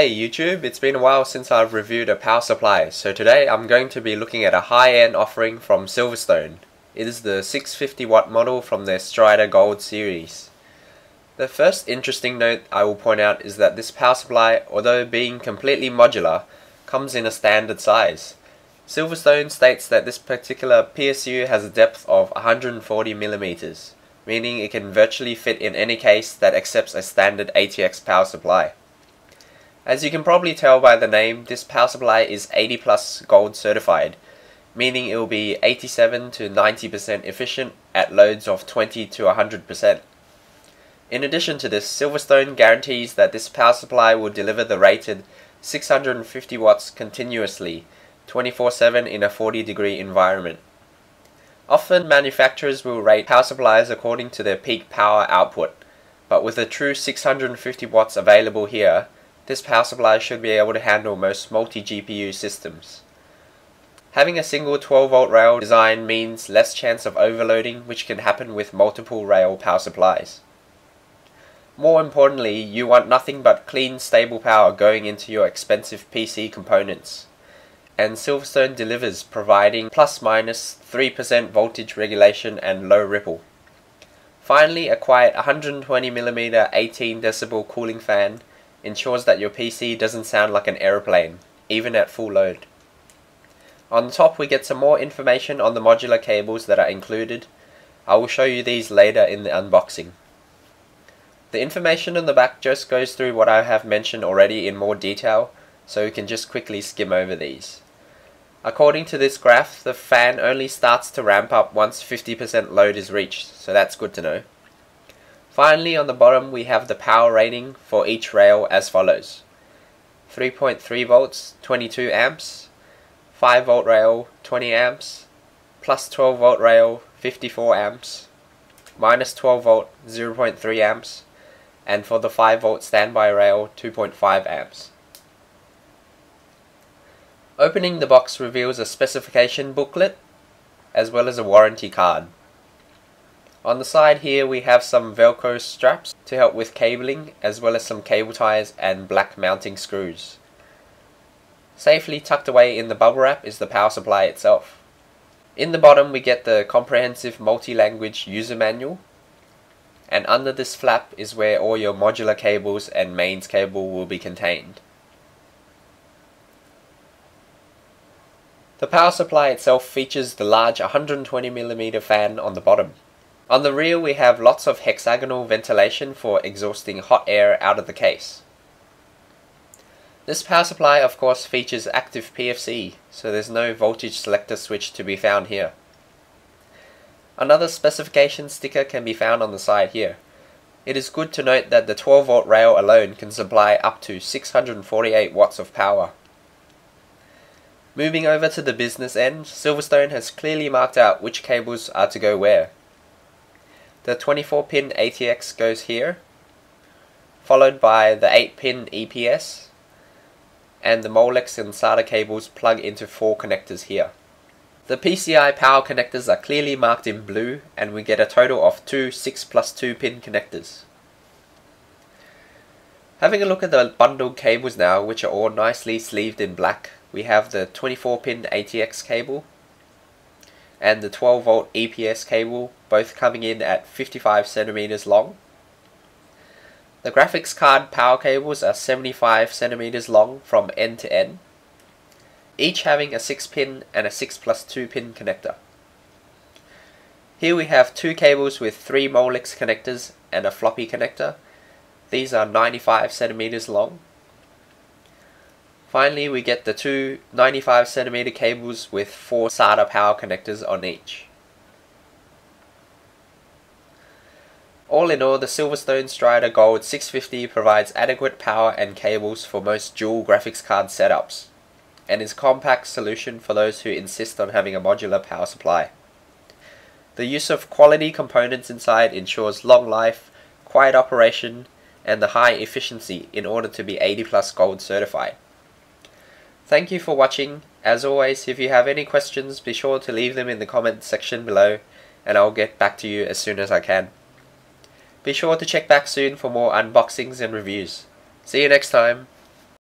Hey YouTube, it's been a while since I've reviewed a power supply, so today I'm going to be looking at a high-end offering from Silverstone. It is the 650 watt model from their Strider Gold series. The first interesting note I will point out is that this power supply, although being completely modular, comes in a standard size. Silverstone states that this particular PSU has a depth of 140mm, meaning it can virtually fit in any case that accepts a standard ATX power supply. As you can probably tell by the name, this power supply is 80 plus gold certified, meaning it will be 87 to 90% efficient at loads of 20 to 100%. In addition to this, Silverstone guarantees that this power supply will deliver the rated 650 watts continuously, 24/7 in a 40-degree environment. Often manufacturers will rate power supplies according to their peak power output, but with a true 650 watts available here, this power supply should be able to handle most multi-GPU systems. Having a single 12-volt rail design means less chance of overloading, which can happen with multiple rail power supplies. More importantly, you want nothing but clean, stable power going into your expensive PC components. And Silverstone delivers, providing plus-minus 3% voltage regulation and low ripple. Finally, a quiet 120mm 18 decibel cooling fan ensures that your PC doesn't sound like an aeroplane, even at full load. On the top we get some more information on the modular cables that are included. I will show you these later in the unboxing. The information on the back just goes through what I have mentioned already in more detail, so you can just quickly skim over these. According to this graph, the fan only starts to ramp up once 50% load is reached, so that's good to know. Finally, on the bottom we have the power rating for each rail as follows: 3.3 volts 22 amps, 5 volt rail 20 amps, plus 12 volt rail 54 amps, minus 12 volt 0.3 amps, and for the 5 volt standby rail 2.5 amps. Opening the box reveals a specification booklet as well as a warranty card. On the side here we have some Velcro straps to help with cabling, as well as some cable ties and black mounting screws. Safely tucked away in the bubble wrap is the power supply itself. In the bottom we get the comprehensive multi-language user manual, and under this flap is where all your modular cables and mains cable will be contained. The power supply itself features the large 120mm fan on the bottom. On the rear we have lots of hexagonal ventilation for exhausting hot air out of the case. This power supply of course features active PFC, so there's no voltage selector switch to be found here. Another specification sticker can be found on the side here. It is good to note that the 12 volt rail alone can supply up to 648 watts of power. Moving over to the business end, Silverstone has clearly marked out which cables are to go where. The 24-pin ATX goes here, followed by the 8-pin EPS, and the Molex and SATA cables plug into 4 connectors here. The PCI power connectors are clearly marked in blue, and we get a total of 2 6+2 pin connectors. Having a look at the bundled cables now, which are all nicely sleeved in black, we have the 24-pin ATX cable and the 12 volt EPS cable, both coming in at 55 cm long. The graphics card power cables are 75 cm long from end to end, each having a 6-pin and a 6+2 pin connector. Here we have 2 cables with 3 Molex connectors and a Floppy connector. These are 95 cm long. Finally, we get the 2 95cm cables with 4 SATA power connectors on each. All in all, the Silverstone Strider Gold 650 provides adequate power and cables for most dual graphics card setups, and is a compact solution for those who insist on having a modular power supply. The use of quality components inside ensures long life, quiet operation, and the high efficiency in order to be 80 plus gold certified. Thank you for watching. As always, if you have any questions, be sure to leave them in the comment section below, and I'll get back to you as soon as I can. Be sure to check back soon for more unboxings and reviews. See you next time.